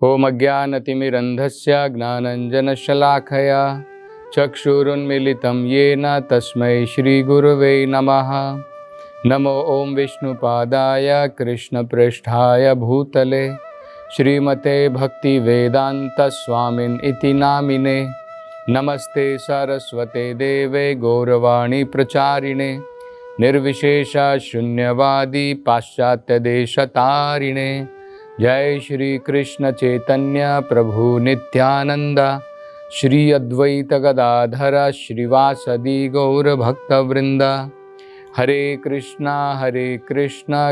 ओम अज्ञानतिमिरन्धस्य ज्ञानञ्जनशलाखया चक्षुरुन्मीलितं येन तस्मै श्रीगुरुवे नमः। नमो ओम विष्णुपादाय कृष्णप्रेष्ठाय भूतले श्रीमते भक्तिवेदान्तस्वामिन् इति नामिने। नमस्ते सरस्वते देवे गौरवाणी प्रचारिणे निर्विशेषा शून्यवादी पाश्चात्यदेशतारिणे। जय श्री कृष्ण चैतन्य प्रभु नित्यानंद श्री अद्वैत गदाधर श्रीवासदि गौर भक्तवृंद। हरे कृष्णा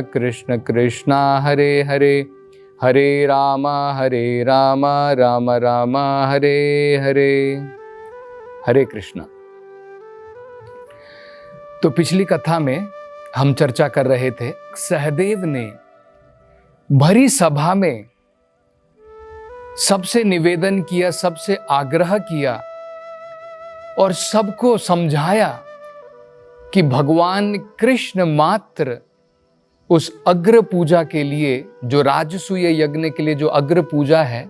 कृष्ण कृष्णा हरे हरे, हरे राम राम राम हरे हरे। हरे कृष्ण। तो पिछली कथा में हम चर्चा कर रहे थे, सहदेव ने भरी सभा में सबसे निवेदन किया, सबसे आग्रह किया और सबको समझाया कि भगवान कृष्ण मात्र उस अग्र पूजा के लिए, जो राजसूय यज्ञ के लिए जो अग्र पूजा है,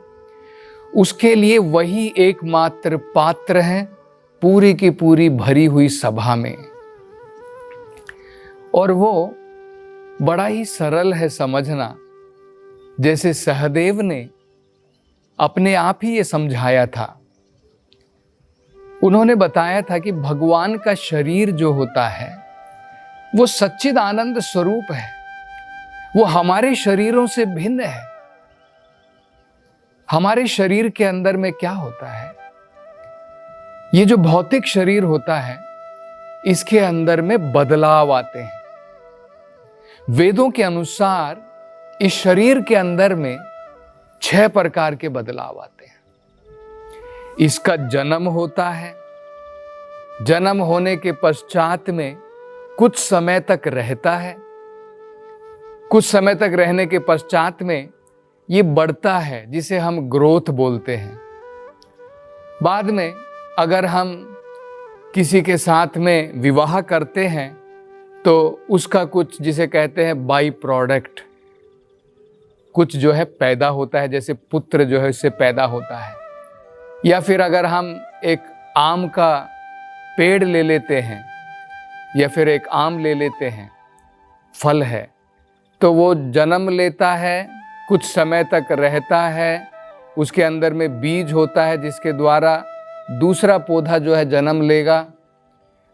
उसके लिए वही एकमात्र पात्र हैं पूरी की पूरी भरी हुई सभा में। और वो बड़ा ही सरल है समझना, जैसे सहदेव ने अपने आप ही ये समझाया था। उन्होंने बताया था कि भगवान का शरीर जो होता है वो सच्चिद आनंद स्वरूप है, वो हमारे शरीरों से भिन्न है। हमारे शरीर के अंदर में क्या होता है, ये जो भौतिक शरीर होता है इसके अंदर में बदलाव आते हैं। वेदों के अनुसार इस शरीर के अंदर में 6 प्रकार के बदलाव आते हैं। इसका जन्म होता है, जन्म होने के पश्चात में कुछ समय तक रहता है, कुछ समय तक रहने के पश्चात में ये बढ़ता है, जिसे हम ग्रोथ बोलते हैं। बाद में अगर हम किसी के साथ में विवाह करते हैं तो उसका कुछ, जिसे कहते हैं बाई प्रोडक्ट, कुछ जो है पैदा होता है, जैसे पुत्र जो है इससे पैदा होता है। या फिर अगर हम एक आम का पेड़ ले लेते हैं या फिर एक आम ले लेते हैं, फल है, तो वो जन्म लेता है, कुछ समय तक रहता है, उसके अंदर में बीज होता है जिसके द्वारा दूसरा पौधा जो है जन्म लेगा।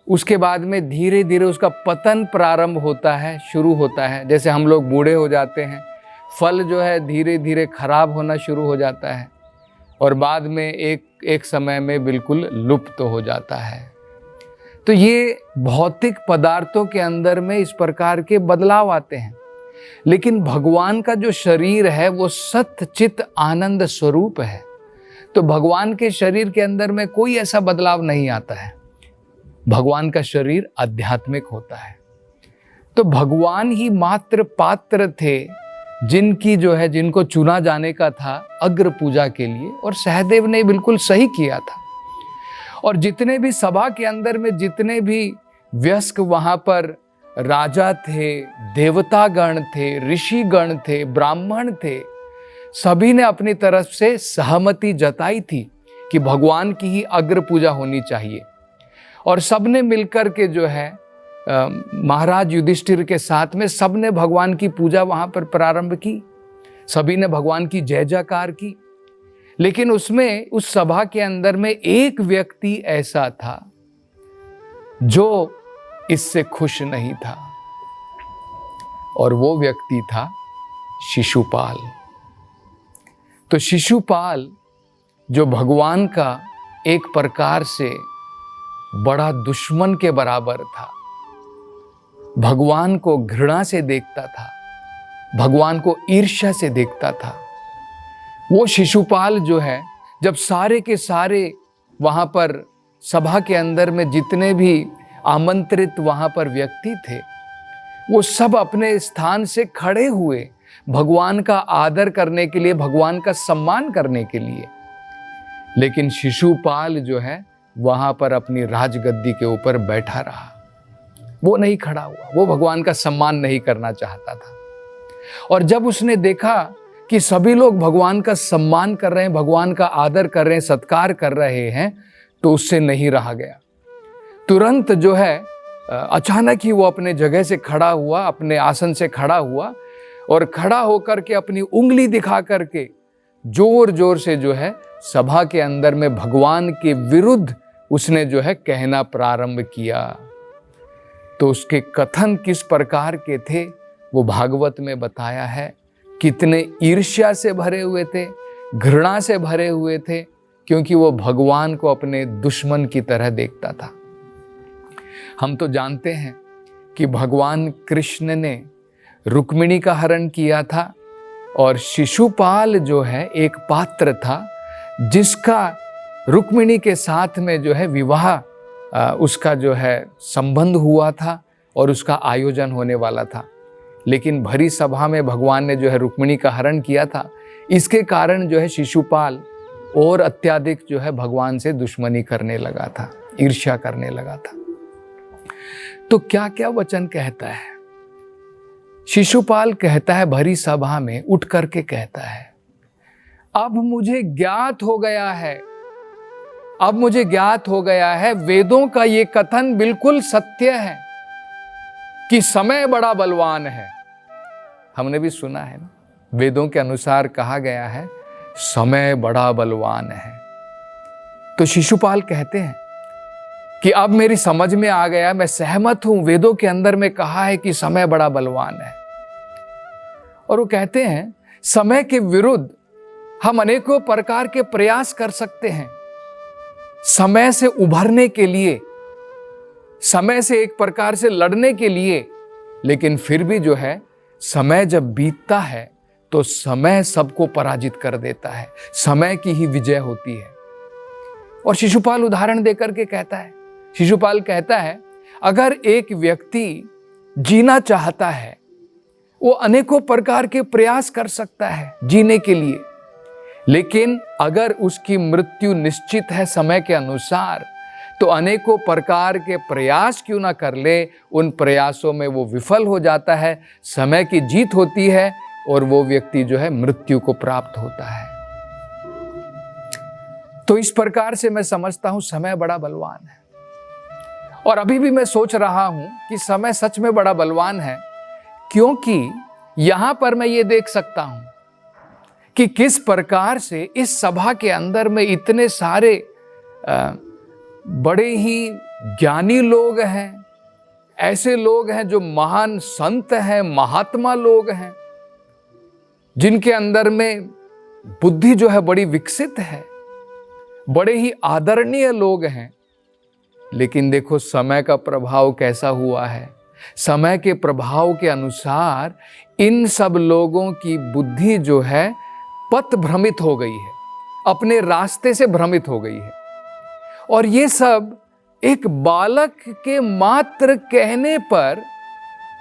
उसके बाद में धीरे धीरे उसका पतन प्रारंभ होता है, शुरू होता है। जैसे हम लोग बूढ़े हो जाते हैं, फल जो है धीरे धीरे खराब होना शुरू हो जाता है और बाद में एक समय में बिल्कुल लुप्त हो जाता है। तो ये भौतिक पदार्थों के अंदर में इस प्रकार के बदलाव आते हैं। लेकिन भगवान का जो शरीर है वो सत्य चित आनंद स्वरूप है, तो भगवान के शरीर के अंदर में कोई ऐसा बदलाव नहीं आता है। भगवान का शरीर आध्यात्मिक होता है। तो भगवान ही मात्र पात्र थे जिनको चुना जाने का था अग्र पूजा के लिए, और सहदेव ने बिल्कुल सही किया था। और जितने भी सभा के अंदर में जितने भी वयस्क वहां पर राजा थे, देवतागण थे, ऋषिगण थे, ब्राह्मण थे, सभी ने अपनी तरफ से सहमति जताई थी कि भगवान की ही अग्र पूजा होनी चाहिए। और सबने मिलकर के जो है महाराज युधिष्ठिर के साथ में सबने भगवान की पूजा वहां पर प्रारंभ की, सभी ने भगवान की जय जयकार की। लेकिन उसमें, उस सभा के अंदर में एक व्यक्ति ऐसा था जो इससे खुश नहीं था, और वो व्यक्ति था शिशुपाल। तो शिशुपाल जो भगवान का एक प्रकार से बड़ा दुश्मन के बराबर था, भगवान को घृणा से देखता था, भगवान को ईर्ष्या से देखता था, वो शिशुपाल जो है, जब सारे के सारे वहां पर सभा के अंदर में जितने भी आमंत्रित वहां पर व्यक्ति थे, वो सब अपने स्थान से खड़े हुए भगवान का आदर करने के लिए, भगवान का सम्मान करने के लिए। लेकिन शिशुपाल जो है वहां पर अपनी राजगद्दी के ऊपर बैठा रहा, वो नहीं खड़ा हुआ, वो भगवान का सम्मान नहीं करना चाहता था। और जब उसने देखा कि सभी लोग भगवान का सम्मान कर रहे हैं, भगवान का आदर कर रहे हैं, सत्कार कर रहे हैं, तो उससे नहीं रहा गया। तुरंत जो है अचानक ही वो अपने जगह से खड़ा हुआ, अपने आसन से खड़ा हुआ और खड़ा होकर के अपनी उंगली दिखा करके जोर जोर से जो है सभा के अंदर में भगवान के विरुद्ध उसने जो है कहना प्रारंभ किया। तो उसके कथन किस प्रकार के थे वो भागवत में बताया है। कितने ईर्ष्या से भरे हुए थे, घृणा से भरे हुए थे, क्योंकि वो भगवान को अपने दुश्मन की तरह देखता था। हम तो जानते हैं कि भगवान कृष्ण ने रुक्मिणी का हरण किया था और शिशुपाल जो है एक पात्र था जिसका रुक्मिणी के साथ में जो है विवाह उसका जो है संबंध हुआ था और उसका आयोजन होने वाला था। लेकिन भरी सभा में भगवान ने जो है रुक्मिणी का हरण किया था। इसके कारण जो है शिशुपाल और अत्यधिक जो है भगवान से दुश्मनी करने लगा था, ईर्ष्या करने लगा था। तो क्या क्या वचन कहता है शिशुपाल? कहता है भरी सभा में उठ करके कहता है, अब मुझे ज्ञात हो गया है, अब मुझे ज्ञात हो गया है, वेदों का ये कथन बिल्कुल सत्य है कि समय बड़ा बलवान है। हमने भी सुना है ना, वेदों के अनुसार कहा गया है समय बड़ा बलवान है। तो शिशुपाल कहते हैं कि अब मेरी समझ में आ गया, मैं सहमत हूं, वेदों के अंदर में कहा है कि समय बड़ा बलवान है। और वो कहते हैं समय के विरुद्ध हम अनेकों प्रकार के प्रयास कर सकते हैं समय से उभरने के लिए, समय से एक प्रकार से लड़ने के लिए, लेकिन फिर भी जो है समय जब बीतता है तो समय सबको पराजित कर देता है, समय की ही विजय होती है। और शिशुपाल उदाहरण देकर के कहता है, शिशुपाल कहता है अगर एक व्यक्ति जीना चाहता है वो अनेकों प्रकार के प्रयास कर सकता है जीने के लिए, लेकिन अगर उसकी मृत्यु निश्चित है समय के अनुसार तो अनेकों प्रकार के प्रयास क्यों ना कर ले, उन प्रयासों में वो विफल हो जाता है, समय की जीत होती है और वो व्यक्ति जो है मृत्यु को प्राप्त होता है। तो इस प्रकार से मैं समझता हूं समय बड़ा बलवान है। और अभी भी मैं सोच रहा हूं कि समय सच में बड़ा बलवान है, क्योंकि यहां पर मैं ये देख सकता हूं कि किस प्रकार से इस सभा के अंदर में इतने सारे बड़े ही ज्ञानी लोग हैं, ऐसे लोग हैं जो महान संत हैं, महात्मा लोग हैं, जिनके अंदर में बुद्धि जो है बड़ी विकसित है, बड़े ही आदरणीय लोग हैं। लेकिन देखो समय का प्रभाव कैसा हुआ है। समय के प्रभाव के अनुसार इन सब लोगों की बुद्धि जो है पथ भ्रमित हो गई है, अपने रास्ते से भ्रमित हो गई है। और ये सब एक बालक के मात्र कहने पर,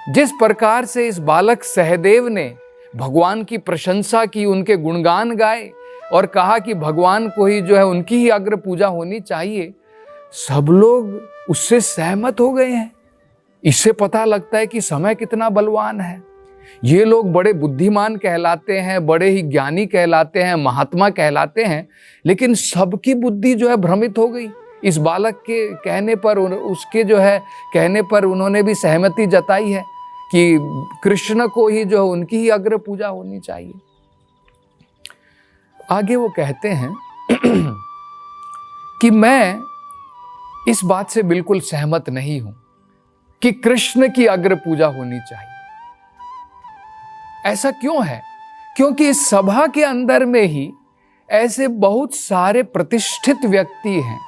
जिस प्रकार से इस बालक सहदेव ने भगवान की प्रशंसा की, उनके गुणगान गाए और कहा कि भगवान को ही जो है उनकी ही अग्र पूजा होनी चाहिए, सब लोग उससे सहमत हो गए हैं। इससे पता लगता है कि समय कितना बलवान है। ये लोग बड़े बुद्धिमान कहलाते हैं, बड़े ही ज्ञानी कहलाते हैं, महात्मा कहलाते हैं, लेकिन सबकी बुद्धि जो है भ्रमित हो गई। इस बालक के कहने पर, उसके जो है कहने पर उन्होंने भी सहमति जताई है कि कृष्ण को ही जो है उनकी ही अग्र पूजा होनी चाहिए। आगे वो कहते हैं कि मैं इस बात से बिल्कुल सहमत नहीं हूं कि कृष्ण की अग्र पूजा होनी चाहिए। ऐसा क्यों है? क्योंकि इस सभा के अंदर में ही ऐसे बहुत सारे प्रतिष्ठित व्यक्ति हैं,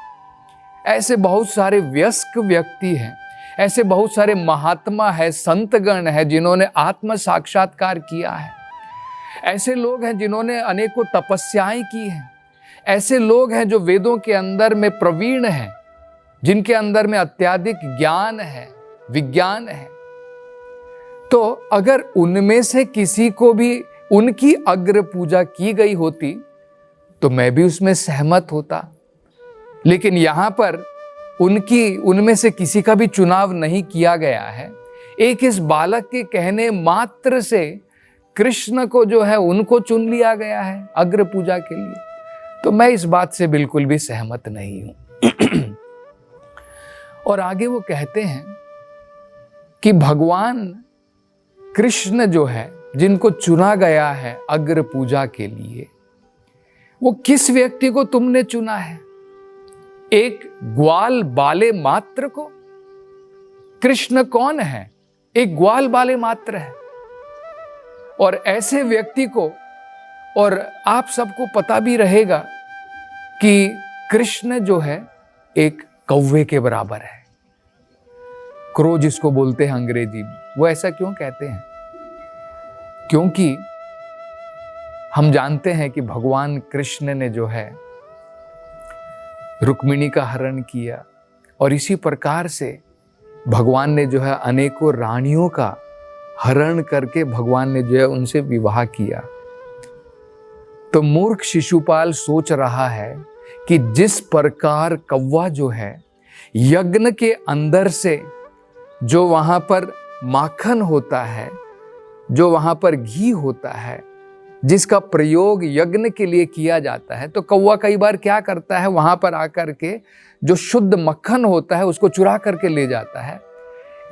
ऐसे बहुत सारे वयस्क व्यक्ति हैं, ऐसे बहुत सारे महात्मा है, संतगण है जिन्होंने आत्म साक्षात्कार किया है। ऐसे लोग हैं जिन्होंने अनेकों तपस्याएं की हैं। ऐसे लोग हैं जो वेदों के अंदर में प्रवीण हैं, जिनके अंदर में अत्यधिक ज्ञान है, विज्ञान है। तो अगर उनमें से किसी को भी उनकी अग्र पूजा की गई होती तो मैं भी उसमें सहमत होता। लेकिन यहां पर उनमें से किसी का भी चुनाव नहीं किया गया है। एक इस बालक के कहने मात्र से कृष्ण को जो है उनको चुन लिया गया है अग्र पूजा के लिए, तो मैं इस बात से बिल्कुल भी सहमत नहीं हूं। और आगे वो कहते हैं कि भगवान कृष्ण जो है जिनको चुना गया है अग्र पूजा के लिए, वो किस व्यक्ति को तुमने चुना है? एक ग्वाल बाले मात्र को? कृष्ण कौन है? एक ग्वाल बाले मात्र है। और ऐसे व्यक्ति को, और आप सबको पता भी रहेगा कि कृष्ण जो है एक कौवे के बराबर है। क्रो जिसको बोलते हैं अंग्रेजी में। वो ऐसा क्यों कहते हैं? क्योंकि हम जानते हैं कि भगवान कृष्ण ने जो है रुक्मिणी का हरण किया, और इसी प्रकार से भगवान ने जो है अनेकों रानियों का हरण करके भगवान ने जो है उनसे विवाह किया। तो मूर्ख शिशुपाल सोच रहा है कि जिस प्रकार कौवा जो है यज्ञ के अंदर से जो वहां पर माखन होता है, जो वहां पर घी होता है, जिसका प्रयोग यज्ञ के लिए किया जाता है, तो कौवा कई बार क्या करता है, वहां पर आकर के जो शुद्ध मक्खन होता है उसको चुरा करके ले जाता है।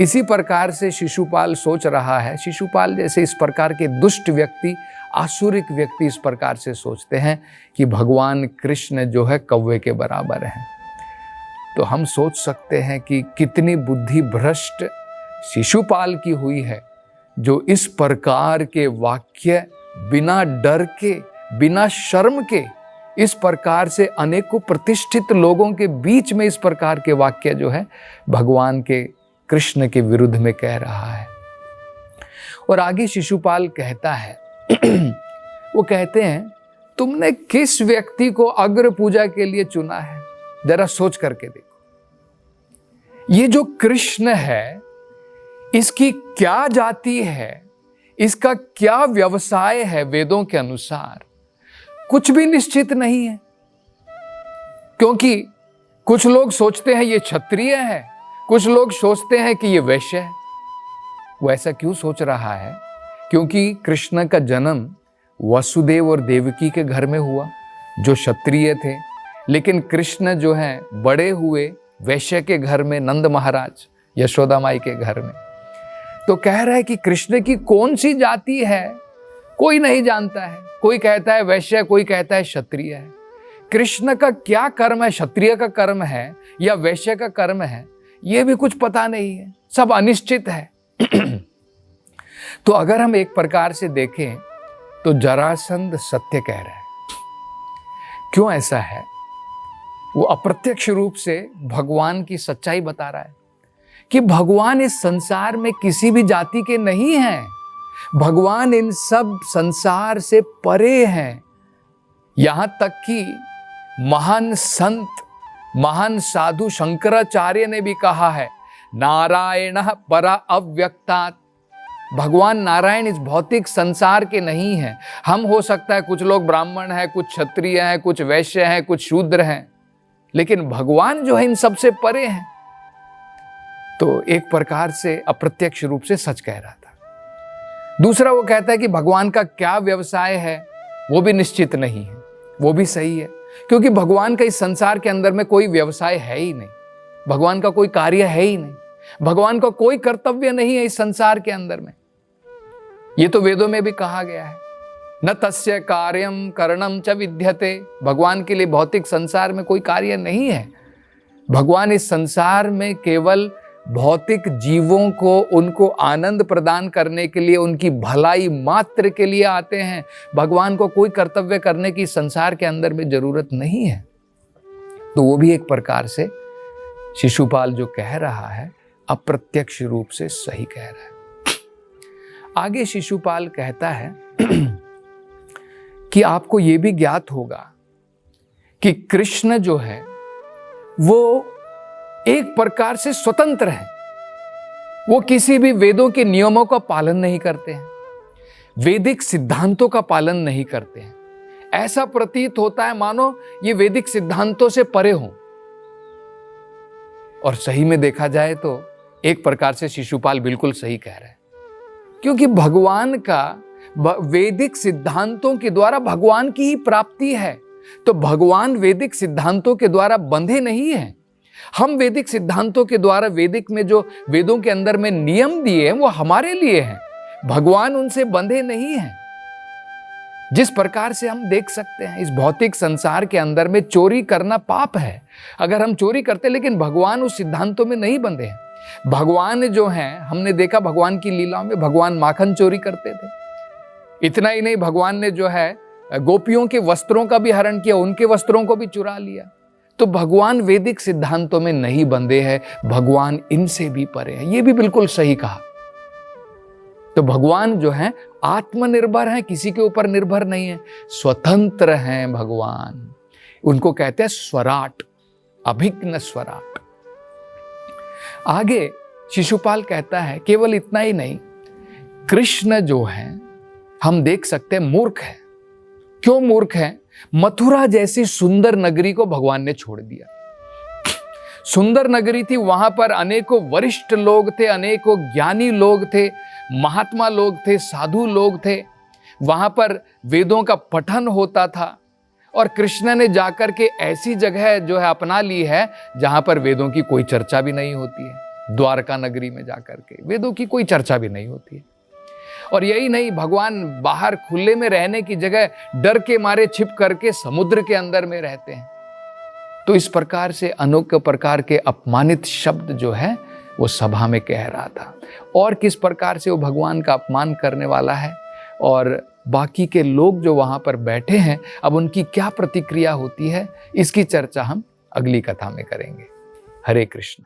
इसी प्रकार से शिशुपाल सोच रहा है, शिशुपाल जैसे इस प्रकार के दुष्ट व्यक्ति, आसुरिक व्यक्ति इस प्रकार से सोचते हैं कि भगवान कृष्ण जो है कौवे के बराबर हैं। तो हम सोच सकते हैं कि कितनी बुद्धि भ्रष्ट शिशुपाल की हुई है, जो इस प्रकार के वाक्य बिना डर के, बिना शर्म के, इस प्रकार से अनेकों प्रतिष्ठित लोगों के बीच में इस प्रकार के वाक्य जो है भगवान के कृष्ण के विरुद्ध में कह रहा है। और आगे शिशुपाल कहता है वो कहते हैं, तुमने किस व्यक्ति को अग्र पूजा के लिए चुना है? जरा सोच करके देखो। ये जो कृष्ण है, इसकी क्या जाति है, इसका क्या व्यवसाय है, वेदों के अनुसार कुछ भी निश्चित नहीं है। क्योंकि कुछ लोग सोचते हैं ये क्षत्रिय है, कुछ लोग सोचते हैं कि ये वैश्य है। वो ऐसा क्यों सोच रहा है? क्योंकि कृष्ण का जन्म वसुदेव और देवकी के घर में हुआ, जो क्षत्रिय थे, लेकिन कृष्ण जो है बड़े हुए वैश्य के घर में, नंद महाराज यशोदा माई के घर में। तो कह रहा है कि कृष्ण की कौन सी जाति है कोई नहीं जानता है। कोई कहता है वैश्य, कोई कहता है क्षत्रिय है। कृष्ण का क्या कर्म है, क्षत्रिय का कर्म है या वैश्य का कर्म है, यह भी कुछ पता नहीं है, सब अनिश्चित है। तो अगर हम एक प्रकार से देखें तो जरासंध सत्य कह रहा है। क्यों ऐसा है? वो अप्रत्यक्ष रूप से भगवान की सच्चाई बता रहा है कि भगवान इस संसार में किसी भी जाति के नहीं हैं। भगवान इन सब संसार से परे हैं। यहां तक कि महान संत, महान साधु शंकराचार्य ने भी कहा है, नारायण परा अव्यक्तात्। भगवान नारायण इस भौतिक संसार के नहीं हैं। हम हो सकता है कुछ लोग ब्राह्मण हैं, कुछ क्षत्रिय हैं, कुछ वैश्य हैं, कुछ शूद्र हैं, लेकिन भगवान जो है इन सबसे परे हैं। तो एक प्रकार से अप्रत्यक्ष रूप से सच कह रहा था। दूसरा वो कहता है कि भगवान का क्या व्यवसाय है वो भी निश्चित नहीं है। वो भी सही है, क्योंकि भगवान का इस संसार के अंदर में कोई व्यवसाय है ही नहीं, भगवान का कोई कार्य है ही नहीं, भगवान का कोई कर्तव्य नहीं है इस संसार के अंदर में। ये तो वेदों में भी कहा गया है, न तस्य कार्यम करणम च विद्यते। भगवान के लिए भौतिक संसार में कोई कार्य नहीं है। भगवान इस संसार में केवल भौतिक जीवों को, उनको आनंद प्रदान करने के लिए, उनकी भलाई मात्र के लिए आते हैं। भगवान को कोई कर्तव्य करने की संसार के अंदर में जरूरत नहीं है। तो वो भी एक प्रकार से शिशुपाल जो कह रहा है अप्रत्यक्ष रूप से सही कह रहा है। आगे शिशुपाल कहता है कि आपको यह भी ज्ञात होगा कि कृष्ण जो है वो एक प्रकार से स्वतंत्र है। वो किसी भी वेदों के नियमों का पालन नहीं करते हैं, वैदिक सिद्धांतों का पालन नहीं करते हैं। ऐसा प्रतीत होता है मानो ये वैदिक सिद्धांतों से परे हों। और सही में देखा जाए तो एक प्रकार से शिशुपाल बिल्कुल सही कह रहे हैं, क्योंकि भगवान का वैदिक सिद्धांतों के द्वारा भगवान की ही प्राप्ति है। तो भगवान वैदिक सिद्धांतों के द्वारा बंधे नहीं हैं। हम वैदिक सिद्धांतों के द्वारा वेदिक में जो वेदों के अंदर में नियम दिए हैं वो हमारे लिए हैं, भगवान उनसे बंधे नहीं हैं। जिस प्रकार से हम देख सकते हैं इस भौतिक संसार के अंदर में चोरी करना पाप है अगर हम चोरी करते, लेकिन भगवान उस सिद्धांतों में नहीं बंधे हैं। भगवान जो हैं, हमने देखा भगवान की लीलाओं में भगवान माखन चोरी करते थे। इतना ही नहीं, भगवान ने जो है गोपियों के वस्त्रों का भी हरण किया, उनके वस्त्रों को भी चुरा लिया। तो भगवान वैदिक सिद्धांतों में नहीं बंधे हैं, भगवान इनसे भी परे है। ये भी बिल्कुल सही कहा। तो भगवान जो है आत्मनिर्भर हैं, किसी के ऊपर निर्भर नहीं है, स्वतंत्र हैं भगवान। उनको कहते हैं स्वराट, अभिज्ञ स्वराट। आगे शिशुपाल कहता है केवल इतना ही नहीं, कृष्ण जो है हम देख सकते हैं मूर्ख है। क्यों मूर्ख है? मथुरा जैसी सुंदर नगरी को भगवान ने छोड़ दिया। सुंदर नगरी थी, वहां पर अनेकों वरिष्ठ लोग थे, अनेकों ज्ञानी लोग थे, महात्मा लोग थे, साधु लोग थे। वहां पर वेदों का पठन होता था। और कृष्ण ने जाकर के ऐसी जगह जो है अपना ली है जहां पर वेदों की कोई चर्चा भी नहीं होती है। द्वारका नगरी में जाकर के वेदों की कोई चर्चा भी नहीं होती है। और यही नहीं, भगवान बाहर खुले में रहने की जगह डर के मारे छिप करके समुद्र के अंदर में रहते हैं। तो इस प्रकार से अनेक प्रकार के अपमानित शब्द जो है वो सभा में कह रहा था। और किस प्रकार से वो भगवान का अपमान करने वाला है और बाकी के लोग जो वहां पर बैठे हैं अब उनकी क्या प्रतिक्रिया होती है, इसकी चर्चा हम अगली कथा में करेंगे। हरे कृष्ण।